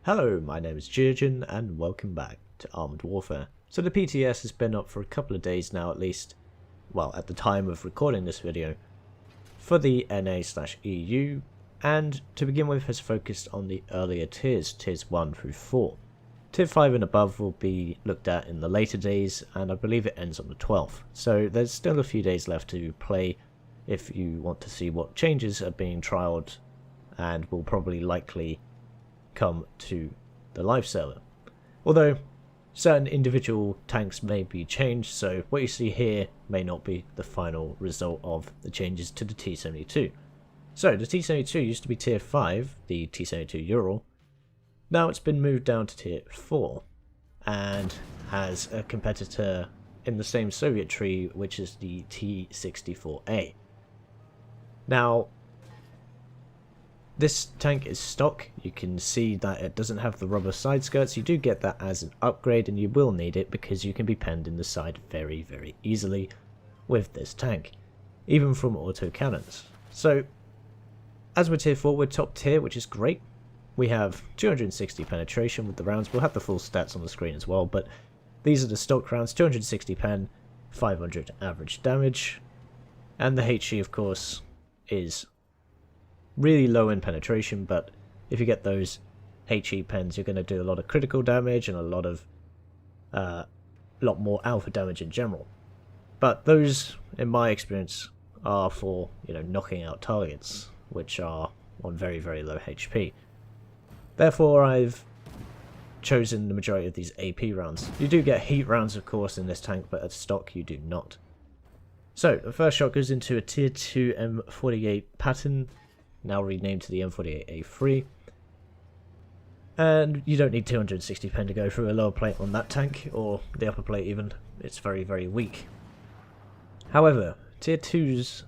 Hello, my name is Geogen and welcome back to Armored Warfare. So the PTS has been up for a couple of days now at least, well at the time of recording this video, for the NA/EU, and to begin with has focused on the earlier tiers 1 through 4. Tier 5 and above will be looked at in the later days, and I believe it ends on the 12th, so there's still a few days left to play if you want to see what changes are being trialled and will probably likely come to the live server. Although certain individual tanks may be changed, so what you see here may not be the final result of the changes to the T-72. So the T-72 used to be tier 5, the T-72 Ural. Now it's been moved down to tier 4 and has a competitor in the same Soviet tree, which is the T-64A. Now this tank is stock. You can see that it doesn't have the rubber side skirts. You do get that as an upgrade, and you will need it because you can be penned in the side very easily with this tank, even from auto cannons. So as we're tier 4, we're top tier, which is great. We have 260 penetration with the rounds. We'll have the full stats on the screen as well, but these are the stock rounds: 260 pen, 500 average damage, and the HE of course is really low in penetration, but if you get those HE pens, you're going to do a lot of critical damage and a lot more alpha damage in general. But those, in my experience, are for knocking out targets, which are on very low HP. Therefore, I've chosen the majority of these AP rounds. You do get heat rounds, of course, in this tank, but at stock you do not. So the first shot goes into a tier 2 M48 pattern, now renamed to the M48A3, and you don't need 260 pen to go through a lower plate on that tank, or the upper plate even. It's very weak. However, tier 2s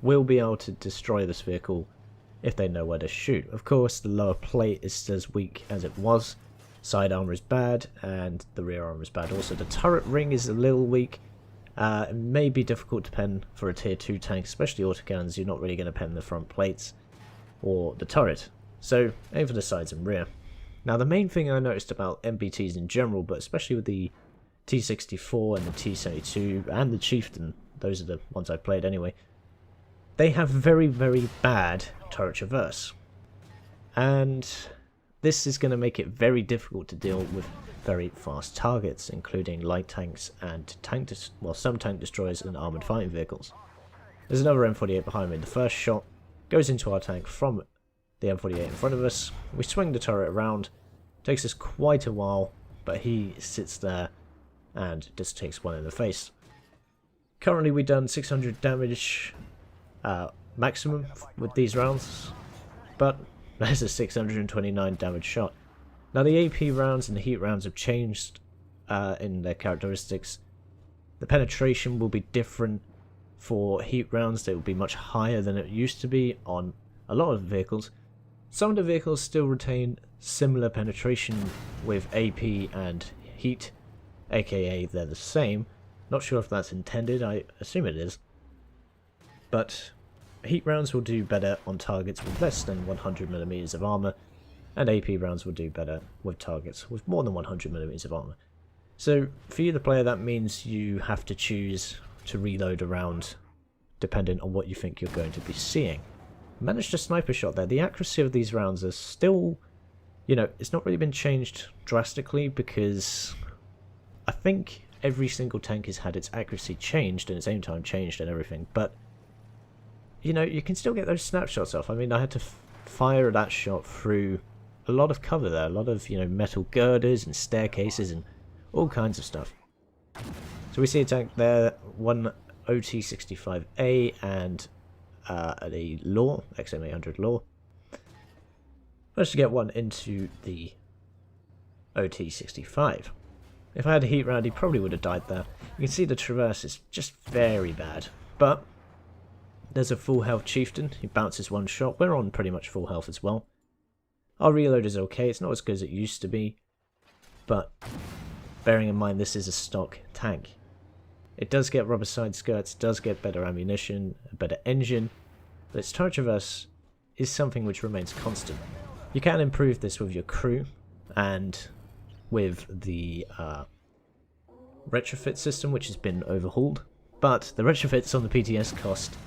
will be able to destroy this vehicle if they know where to shoot. Of course, the lower plate is as weak as it was, side armor is bad, and the rear armor is bad also. The turret ring is a little weak. It may be difficult to pen for a tier 2 tank, especially autocannons. You're not really going to pen the front plates or the turret, so aim for the sides and rear. Now the main thing I noticed about MBTs in general, but especially with the T-64 and the T-72 and the Chieftain, those are the ones I played anyway, they have very bad turret traverse, and this is going to make it very difficult to deal with very fast targets, including light tanks and some tank destroyers and armoured fighting vehicles. There's another M48 behind me. The first shot goes into our tank from the M48 in front of us. We swing the turret around. Takes us quite a while, but he sits there and just takes one in the face. Currently we've done 600 damage maximum with these rounds, but there's a 629 damage shot. Now the AP rounds and the heat rounds have changed in their characteristics. The penetration will be different. For heat rounds, they will be much higher than it used to be on a lot of vehicles. Some of the vehicles still retain similar penetration with AP and heat, aka they're the same. Not sure if that's intended, I assume it is. But heat rounds will do better on targets with less than 100mm of armor, and AP rounds will do better with targets with more than 100mm of armor. So for you the player, that means you have to choose to reload around depending on what you think you're going to be seeing. Managed a sniper shot there. The accuracy of these rounds is still, it's not really been changed drastically, because I think every single tank has had its accuracy changed and its aim time changed and everything, but you can still get those snapshots off. I mean, I had to fire that shot through a lot of cover there, a lot of metal girders and staircases and all kinds of stuff. So we see a tank there, one OT-65A and a Law, XM800 Law. Managed to get one into the OT-65. If I had a heat round, he probably would have died there. You can see the traverse is just very bad, but there's a full health Chieftain. He bounces one shot. We're on pretty much full health as well. Our reload is okay. It's not as good as it used to be, but bearing in mind this is a stock tank, it does get rubber side skirts, does get better ammunition, a better engine, but its turret traverse is something which remains constant. You can improve this with your crew, and with the retrofit system, which has been overhauled. But the retrofits on the PTS cost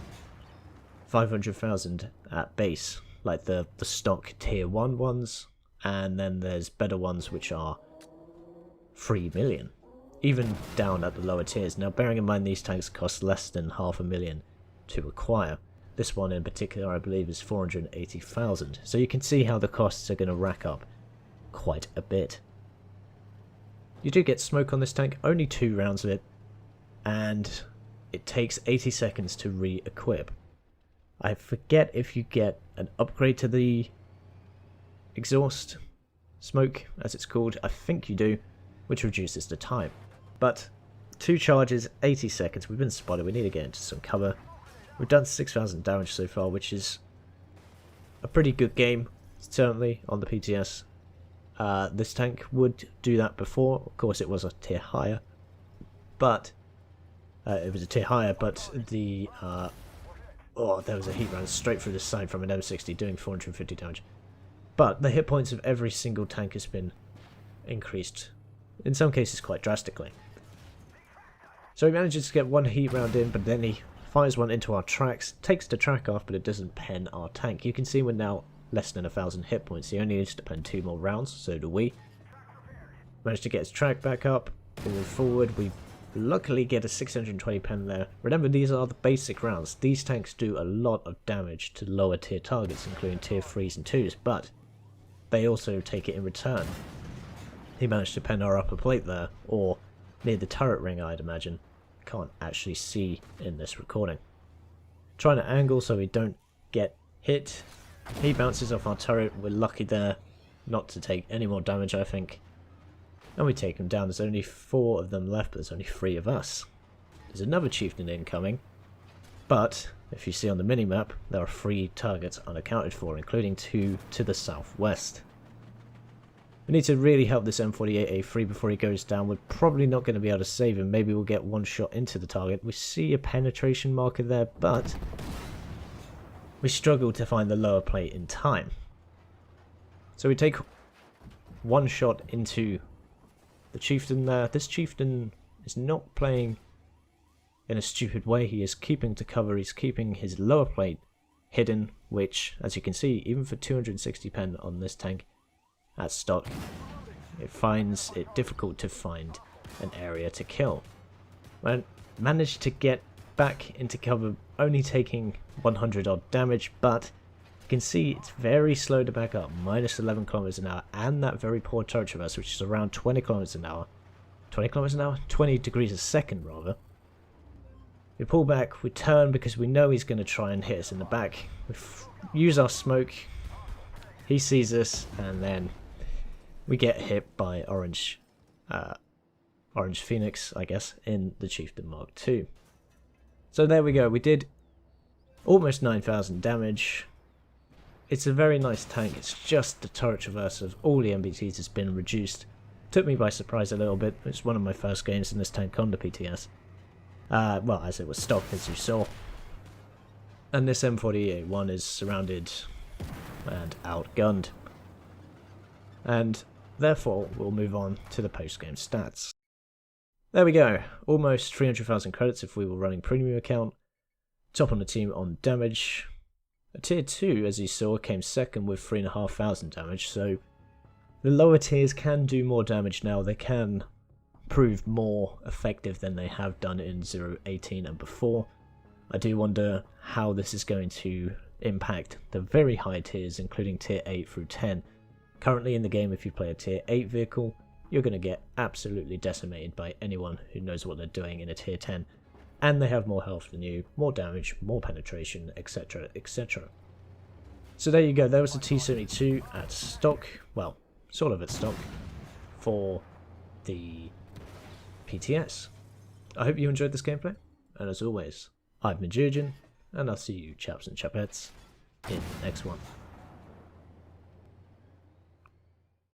500,000 at base, like the stock tier 1 ones, and then there's better ones which are 3 million, even down at the lower tiers. Now bearing in mind these tanks cost less than 500,000 to acquire. This one in particular I believe is 480,000, so you can see how the costs are going to rack up quite a bit. You do get smoke on this tank, only 2 rounds of it, and it takes 80 seconds to re-equip. I forget if you get an upgrade to the exhaust smoke, as it's called. I think you do, which reduces the time. But 2 charges, 80 seconds. We've been spotted. We need to get into some cover. We've done 6,000 damage so far, which is a pretty good game, certainly, on the PTS. This tank would do that before. Of course, it was a tier higher. But it was a tier higher, but the oh, there was a heat round straight through the side from an M60 doing 450 damage. But the hit points of every single tank has been increased, in some cases quite drastically. So he manages to get 1 heat round in, but then he fires one into our tracks, takes the track off, but it doesn't pen our tank. You can see we're now less than 1,000 hit points. He only needs to pen 2 more rounds, so do we. Managed to get his track back up, move forward. We luckily get a 620 pen there. Remember, these are the basic rounds. These tanks do a lot of damage to lower tier targets, including tier 3s and 2s, but they also take it in return. He managed to pen our upper plate there, or near the turret ring, I'd imagine. Can't actually see in this recording. Trying to angle so we don't get hit. He bounces off our turret. We're lucky there not to take any more damage, I think. And we take him down. There's only 4 of them left, but there's only 3 of us. There's another chieftain incoming, but if you see on the minimap, there are 3 targets unaccounted for, including 2 to the southwest. We need to really help this M48A3 before he goes down. We're probably not going to be able to save him. Maybe we'll get 1 shot into the target. We see a penetration marker there, but we struggle to find the lower plate in time. So we take 1 shot into the chieftain there. This chieftain is not playing in a stupid way. He is keeping to cover. He's keeping his lower plate hidden, which, as you can see, even for 260 pen on this tank at stock, it finds it difficult to find an area to kill. I managed to get back into cover, only taking 100 odd damage, but you can see it's very slow to back up, minus 11 kilometers an hour, and that very poor turret traverse, which is around 20 kilometers an hour. 20 kilometers an hour? 20 degrees a second, rather. We pull back, we turn because we know he's going to try and hit us in the back. We use our smoke, he sees us, and then we get hit by Orange Phoenix, I guess, in the Chieftain Mark II. So there we go, we did almost 9,000 damage. It's a very nice tank. It's just the turret traverse of all the MBTs has been reduced. Took me by surprise a little bit. It's one of my first games in this tank on the PTS. Well, as it was stock, as you saw. And this M48-1 is surrounded and outgunned. And therefore, we'll move on to the post-game stats. There we go. Almost 300,000 credits if we were running premium account. Top on the team on damage. A tier 2, as you saw, came second with 3,500 damage, so the lower tiers can do more damage now. They can prove more effective than they have done in 0.18 and before. I do wonder how this is going to impact the very high tiers, including tier 8 through 10. Currently in the game, if you play a tier 8 vehicle, you're going to get absolutely decimated by anyone who knows what they're doing in a tier 10. And they have more health than you, more damage, more penetration, etc, etc. So there you go, there was a T-72 at stock, well, sort of at stock, for the PTS. I hope you enjoyed this gameplay, and as always, I've been Geogen, and I'll see you chaps and chapettes in the next one.